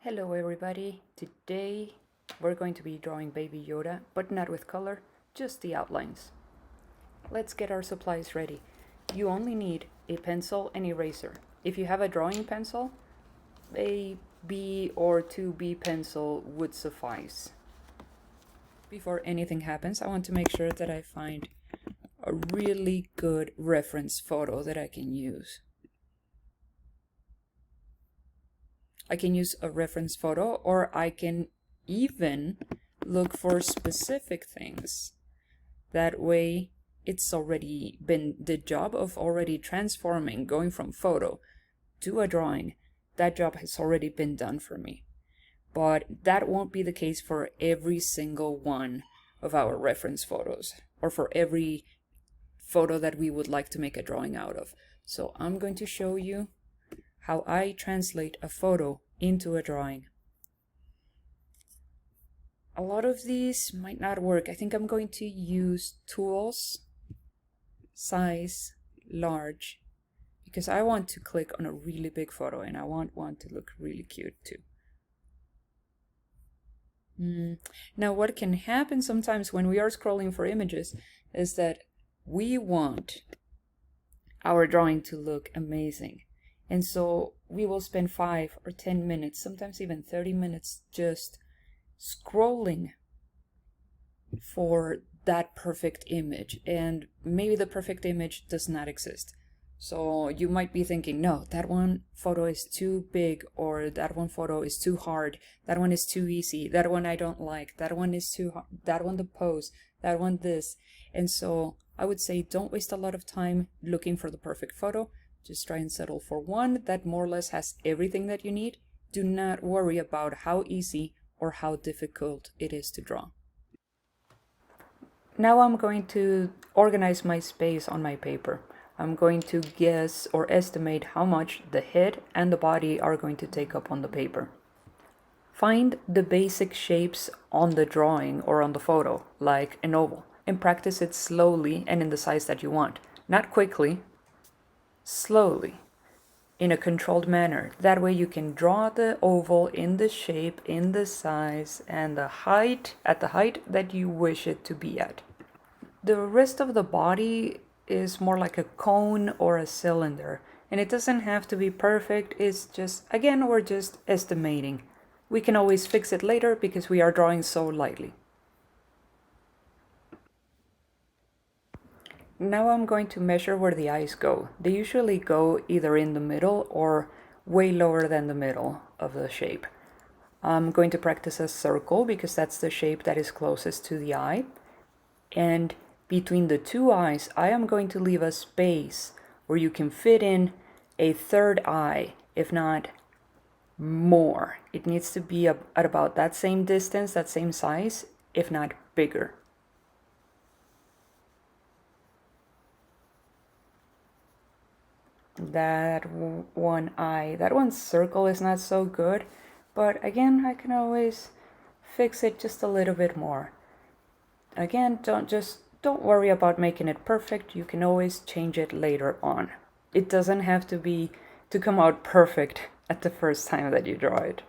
Hello everybody, today we're going to be drawing Baby Yoda, but not with color, just the outlines. Let's get our supplies ready. You only need a pencil and eraser. If you have a drawing pencil, a B or 2B pencil would suffice. Before anything happens, I want to make sure that I find a really good reference photo that I can use. I can use a reference photo, or I can even look for specific things. That way, it's already been the job of already transforming, going from photo to a drawing. That job has already been done for me. But that won't be the case for every single one of our reference photos, or for every photo that we would like to make a drawing out of. So I'm going to show you how I translate a photo into a drawing. A lot of these might not work. I think I'm going to use tools, size, large, because I want to click on a really big photo and I want one to look really cute too. Now what can happen sometimes when we are scrolling for images is that we want our drawing to look amazing. And so we will spend 5 or 10 minutes, sometimes even 30 minutes, just scrolling for that perfect image. And maybe the perfect image does not exist. So you might be thinking, no, that one photo is too big, or that one photo is too hard, that one is too easy, that one I don't like, that one is too hard, that one the pose, that one this. And so I would say don't waste a lot of time looking for the perfect photo. Just try and settle for one that more or less has everything that you need. Do not worry about how easy or how difficult it is to draw. Now I'm going to organize my space on my paper. I'm going to guess or estimate how much the head and the body are going to take up on the paper. Find the basic shapes on the drawing or on the photo, like an oval, and practice it slowly and in the size that you want. Not quickly, slowly, in a controlled manner. That way you can draw the oval in the shape, in the size, and the height, at the height that you wish it to be at. The rest of the body is more like a cone or a cylinder, and it doesn't have to be perfect. It's just, again, we're just estimating. We can always fix it later because we are drawing so lightly. Now I'm going to measure where the eyes go. They usually go either in the middle or way lower than the middle of the shape. I'm going to practice a circle because that's the shape that is closest to the eye. And between the two eyes, I am going to leave a space where you can fit in a third eye, if not more. It needs to be at about that same distance, that same size, if not bigger. That one eye, that one circle is not so good, but again, I can always fix it just a little bit more. Again, don't worry about making it perfect. You can always change it later on. It doesn't have to come out perfect at the first time that you draw it.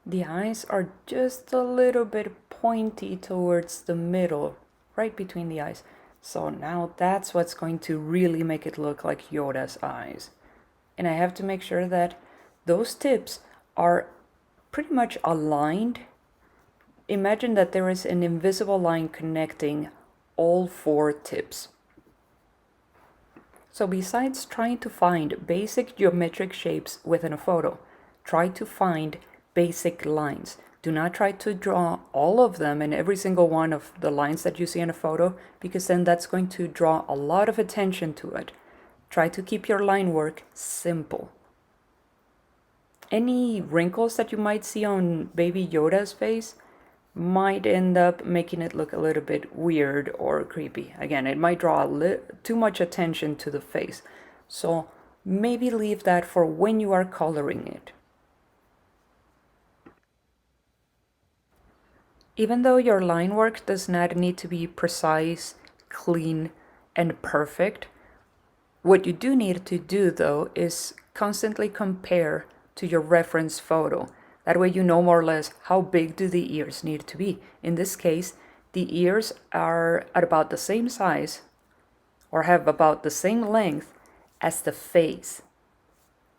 The eyes are just a little bit pointy towards the middle, right between the eyes. So now that's what's going to really make it look like Yoda's eyes. And I have to make sure that those tips are pretty much aligned. Imagine that there is an invisible line connecting all 4 tips. So besides trying to find basic geometric shapes within a photo, try to find basic lines. Do not try to draw all of them and every single one of the lines that you see in a photo, because then that's going to draw a lot of attention to it. Try to keep your line work simple. Any wrinkles that you might see on Baby Yoda's face might end up making it look a little bit weird or creepy. Again, it might draw too much attention to the face. So maybe leave that for when you are coloring it. Even though your line work does not need to be precise, clean, and perfect, what you do need to do though is constantly compare to your reference photo. That way you know more or less how big do the ears need to be. In this case, the ears are at about the same size or have about the same length as the face.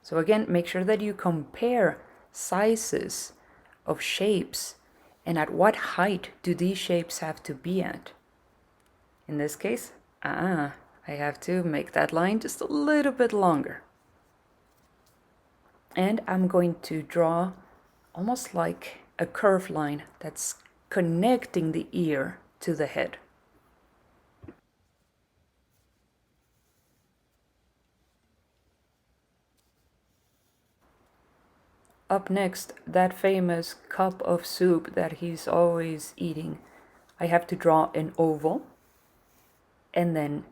So again, make sure that you compare sizes of shapes and at what height do these shapes have to be at. In this case, I have to make that line just a little bit longer. And I'm going to draw almost like a curved line that's connecting the ear to the head. Up next, that famous cup of soup that he's always eating. I have to draw an oval and then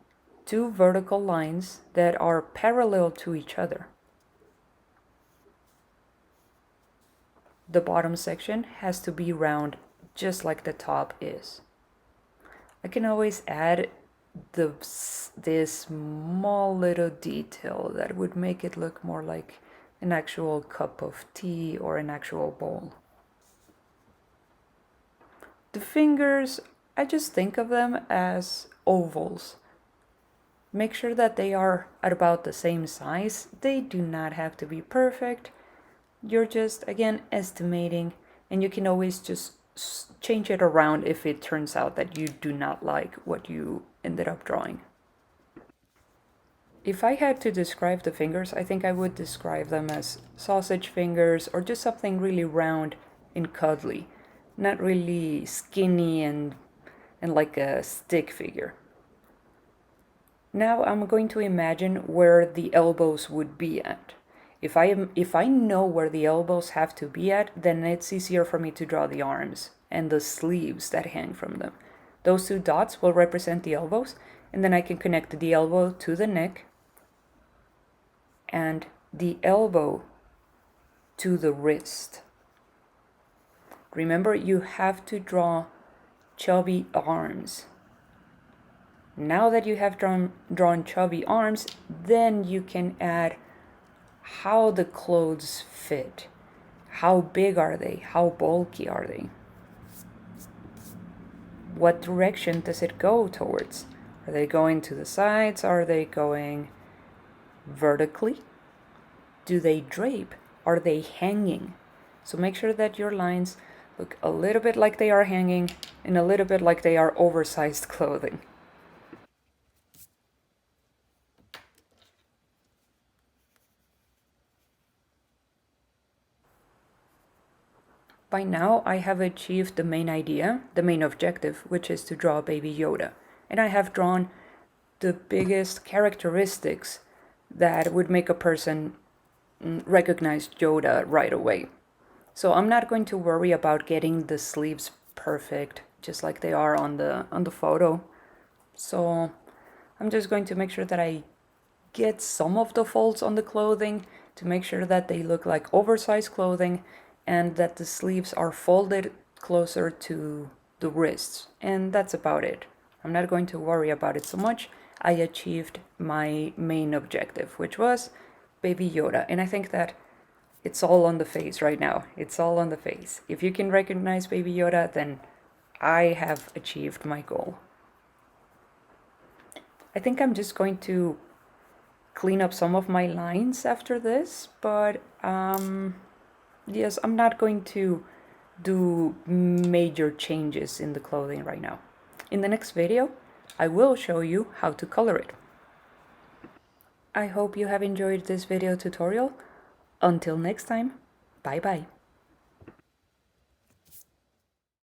two vertical lines that are parallel to each other. The bottom section has to be round, just like the top is. I can always add this small little detail that would make it look more like an actual cup of tea or an actual bowl. The fingers, I just think of them as ovals. Make sure that they are at about the same size. They do not have to be perfect. You're just, again, estimating, and you can always just change it around if it turns out that you do not like what you ended up drawing. If I had to describe the fingers, I think I would describe them as sausage fingers or just something really round and cuddly, not really skinny and like a stick figure. Now I'm going to imagine where the elbows would be at. If I know where the elbows have to be at, then it's easier for me to draw the arms and the sleeves that hang from them. Those two dots will represent the elbows, and then I can connect the elbow to the neck and the elbow to the wrist. Remember, you have to draw chubby arms. Now that you have drawn chubby arms, then you can add how the clothes fit. How big are they? How bulky are they? What direction does it go towards? Are they going to the sides? Are they going vertically? Do they drape? Are they hanging? So make sure that your lines look a little bit like they are hanging and a little bit like they are oversized clothing. By now, I have achieved the main idea, the main objective, which is to draw Baby Yoda. And I have drawn the biggest characteristics that would make a person recognize Yoda right away. So I'm not going to worry about getting the sleeves perfect, just like they are on the photo. So I'm just going to make sure that I get some of the folds on the clothing to make sure that they look like oversized clothing and that the sleeves are folded closer to the wrists. And that's about it. I'm not going to worry about it so much. I achieved my main objective, which was Baby Yoda. And I think that it's all on the face right now. It's all on the face. If you can recognize Baby Yoda, then I have achieved my goal. I think I'm just going to clean up some of my lines after this, but yes, I'm not going to do major changes in the clothing right now. In the next video, I will show you how to color it. I hope you have enjoyed this video tutorial. Until next time, bye bye.